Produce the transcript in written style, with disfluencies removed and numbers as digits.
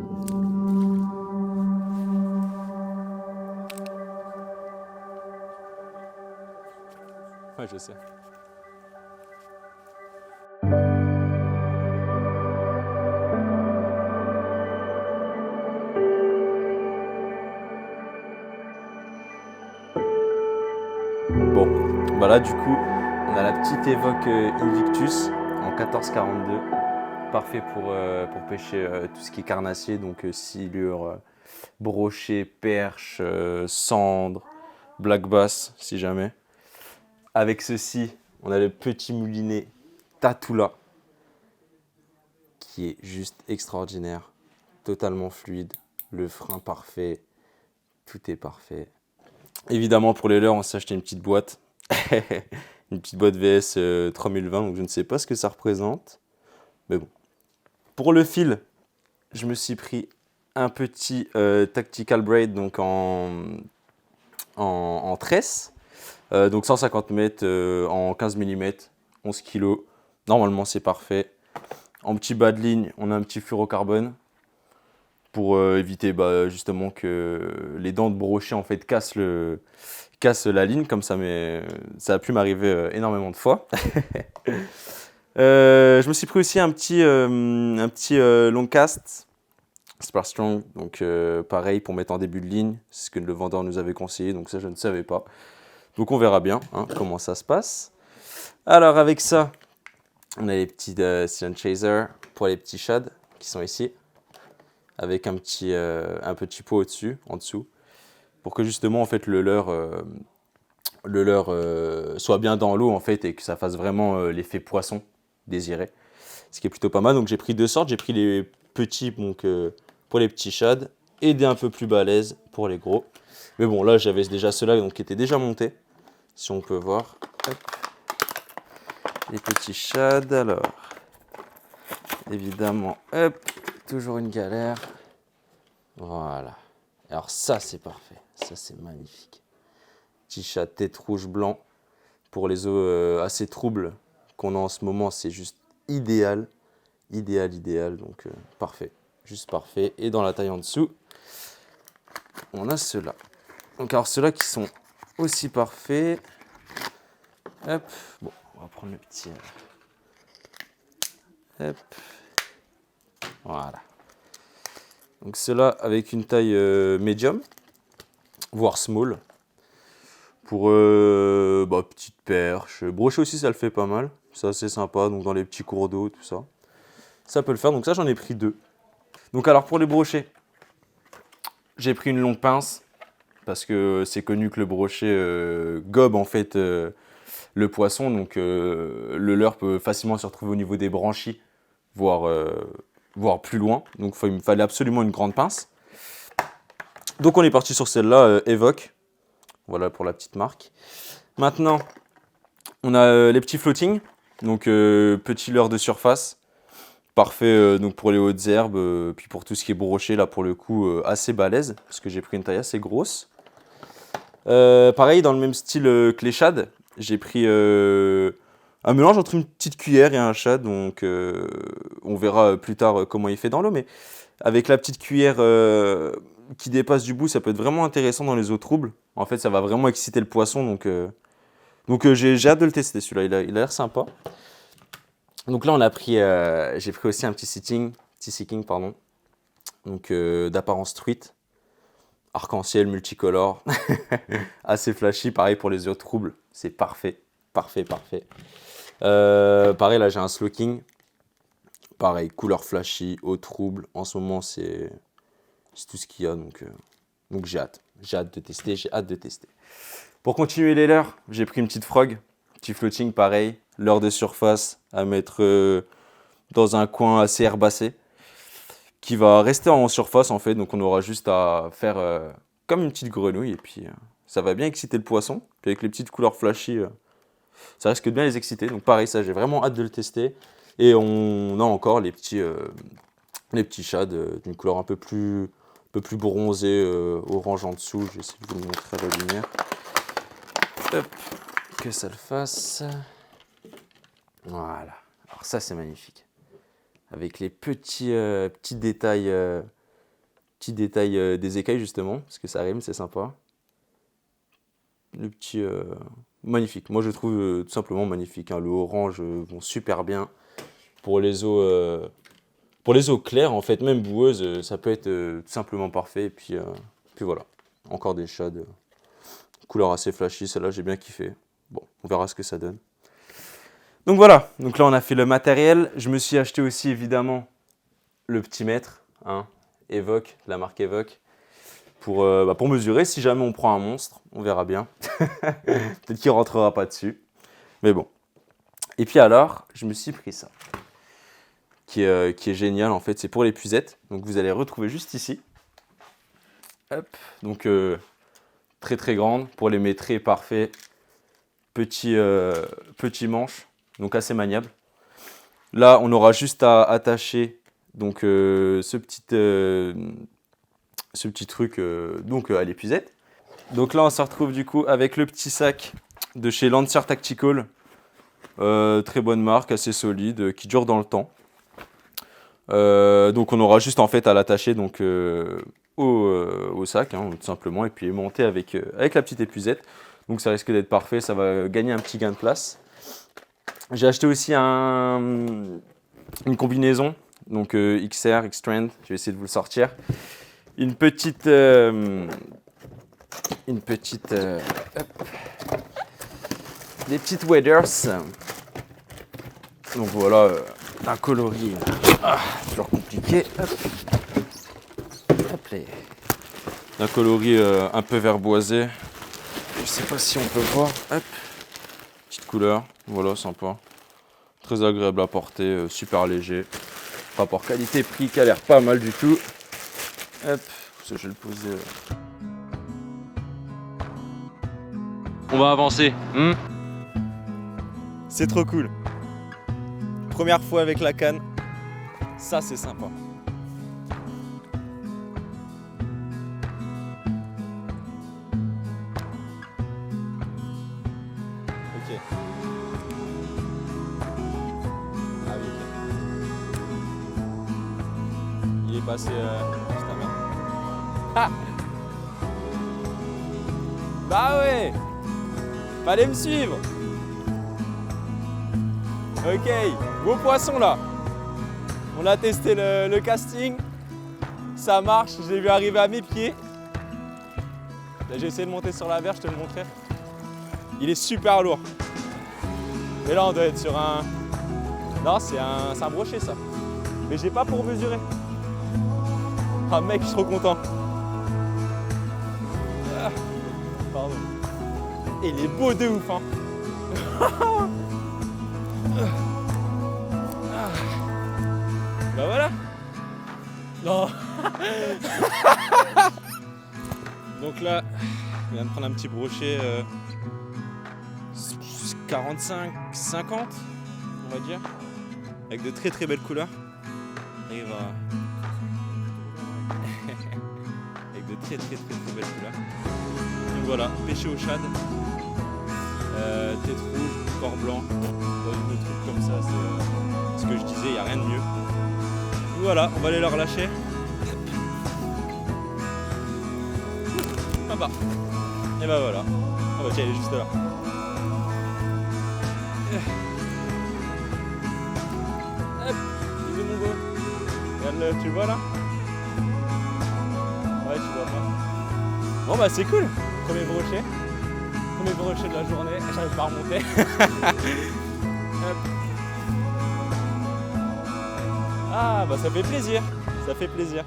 Ouais, je sais. Bon, bah là du coup, on a la petite Evoque Invictus en 1442. Parfait pour pêcher tout ce qui est carnassier, donc silure, brochet, perche, cendre, black bass si jamais. Avec ceci, on a le petit moulinet Tatula qui est juste extraordinaire, totalement fluide, le frein parfait, tout est parfait. Évidemment, pour les leurres, on s'est acheté une petite boîte. Une petite boîte VS 3020, donc je ne sais pas ce que ça représente. Mais bon. Pour le fil, je me suis pris un petit Tactical Braid donc en tresse. Donc 150 mètres en 15 mm, 11 kg. Normalement, c'est parfait. En petit bas de ligne, on a un petit fluorocarbone pour éviter justement que les dents de brochet en fait cassent la ligne, comme ça, mais ça a pu m'arriver énormément de fois. Je me suis pris aussi un petit long cast Super Strong, donc pareil pour mettre en début de ligne, c'est ce que le vendeur nous avait conseillé, donc ça je ne savais pas. Donc on verra bien comment ça se passe. Alors avec ça, on a les petits Silent Chaser pour les petits shads qui sont ici, avec un petit pot au-dessus, en dessous, pour que justement en fait le leurre soit bien dans l'eau en fait et que ça fasse vraiment l'effet poisson désiré. Ce qui est plutôt pas mal. Donc j'ai pris deux sortes. J'ai pris les petits donc, pour les petits shads et des un peu plus balèzes pour les gros. Mais bon, là j'avais déjà ceux-là qui étaient déjà montés. Si on peut voir. Hop. Les petits shads. Alors, évidemment, hop, toujours une galère. Voilà. Alors ça c'est parfait. Ça c'est magnifique. Petit shad tête rouge blanc. Pour les eaux assez troubles qu'on a en ce moment, c'est juste idéal. Idéal, donc parfait, juste parfait. Et dans la taille en dessous, on a ceux-là. Donc alors ceux-là qui sont aussi parfaits. Hop, bon, on va prendre le petit. Hop, voilà. Donc ceux-là avec une taille médium, voire small. Pour petite perche. Brochet aussi, ça le fait pas mal. C'est assez sympa, donc dans les petits cours d'eau, tout ça. Ça peut le faire, donc ça j'en ai pris deux. Donc alors pour les brochets, j'ai pris une longue pince parce que c'est connu que le brochet gobe en fait le poisson, donc le leurre peut facilement se retrouver au niveau des branchies, voire plus loin. Donc il me fallait absolument une grande pince. Donc on est parti sur celle-là, Evoque. Voilà pour la petite marque. Maintenant, on a les petits floating, donc petit leurre de surface. Parfait donc pour les hautes herbes, puis pour tout ce qui est brochet, là pour le coup assez balèze, parce que j'ai pris une taille assez grosse. Pareil, dans le même style que les shads, j'ai pris un mélange entre une petite cuillère et un shad, donc on verra plus tard comment il fait dans l'eau, mais avec la petite cuillère qui dépasse du bout, ça peut être vraiment intéressant dans les eaux troubles. En fait, ça va vraiment exciter le poisson, donc j'ai hâte de le tester celui-là, il a l'air sympa. Donc là, j'ai pris aussi un petit seeking, pardon, donc d'apparence truite, arc-en-ciel multicolore, assez flashy, pareil pour les eaux troubles, c'est parfait, parfait, parfait. Pareil, là j'ai un Slow King, pareil, couleur flashy, eau trouble, en ce moment c'est tout ce qu'il y a, donc j'ai hâte de tester. Pour continuer les leurres, j'ai pris une petite frog, petit floating pareil, leurre de surface à mettre dans un coin assez herbacé, qui va rester en surface en fait, donc on aura juste à faire comme une petite grenouille, et puis ça va bien exciter le poisson, puis avec les petites couleurs flashy, ça risque de bien les exciter, donc pareil, ça j'ai vraiment hâte de le tester, et on a encore les petits shads d'une couleur un peu plus bronzée, orange en dessous, je vais essayer de vous le montrer à la lumière, hop, que ça le fasse, voilà, alors ça c'est magnifique. Avec les petits détails Petit détail des écailles justement, parce que ça rime, c'est sympa. Le petit... magnifique. Moi je trouve tout simplement magnifique. Hein. Le orange vont super bien pour les eaux claires, en fait, même boueuses, ça peut être tout simplement parfait. Et puis voilà, encore des shades. Couleur assez flashy, celle-là j'ai bien kiffé. Bon, on verra ce que ça donne. Donc voilà, donc là on a fait le matériel. Je me suis acheté aussi évidemment le petit mètre, hein, Evoque, la marque Evoque, pour mesurer si jamais on prend un monstre, on verra bien. Peut-être qu'il ne rentrera pas dessus, mais bon. Et puis alors, je me suis pris ça, qui est génial en fait, c'est pour l'épuisette. Donc vous allez retrouver juste ici. Hop, donc très très grande, pour les métrés parfaits, petit manche, donc assez maniable. Là, on aura juste à attacher donc, ce petit truc à l'épuisette. Donc là, on se retrouve du coup avec le petit sac de chez Lancer Tactical. Très bonne marque, assez solide, qui dure dans le temps. Donc on aura juste en fait à l'attacher donc au sac, hein, tout simplement, et puis monter avec la petite épuisette. Donc ça risque d'être parfait, ça va gagner un petit gain de place. J'ai acheté aussi une combinaison, donc XR, X-Trend, je vais essayer de vous le sortir. Une petite des petites waders. Donc voilà, un coloris toujours compliqué. Hop là. Un coloris un peu vert boisé. Je sais pas si on peut voir. Hop. Petite couleur, voilà, sympa. Très agréable à porter, super léger. Rapport qualité-prix qui a l'air pas mal du tout. Hop, ça je vais le poser. On va avancer. C'est trop cool. Première fois avec la canne. Ça c'est sympa. Ok. Ah oui, ok. Il est passé juste à main. Ah bah ouais. Fallait me suivre. Ok, beau poisson là. On a testé le casting. Ça marche, je l'ai vu arriver à mes pieds. Là j'ai essayé de monter sur la verre, je te le montrais. Il est super lourd. Et là on doit être sur un... Non, c'est un brochet ça. Mais j'ai pas pour mesurer. Ah mec, je suis trop content. Ah, pardon. Et il est beau de ouf hein. Bah voilà. Non. Donc là, je viens de prendre un petit brochet 45, 50, on va dire, avec de très très belles couleurs. Et voilà. Avec de très très belles couleurs. Donc voilà, pêché au shad, tête rouge, corps blanc, des trucs comme ça, c'est ce que je disais, il n'y a rien de mieux. Voilà, on va aller le relâcher. Ah bah. Et bah voilà. Ah bah tiens, il est juste là. Hop, bisous mon beau. Regarde-le, tu le vois là? Ouais, tu vois pas. Bon bah c'est cool. Premier brochet de la journée. J'arrive pas à remonter. Hop. Ah bah ça fait plaisir. Ça fait plaisir.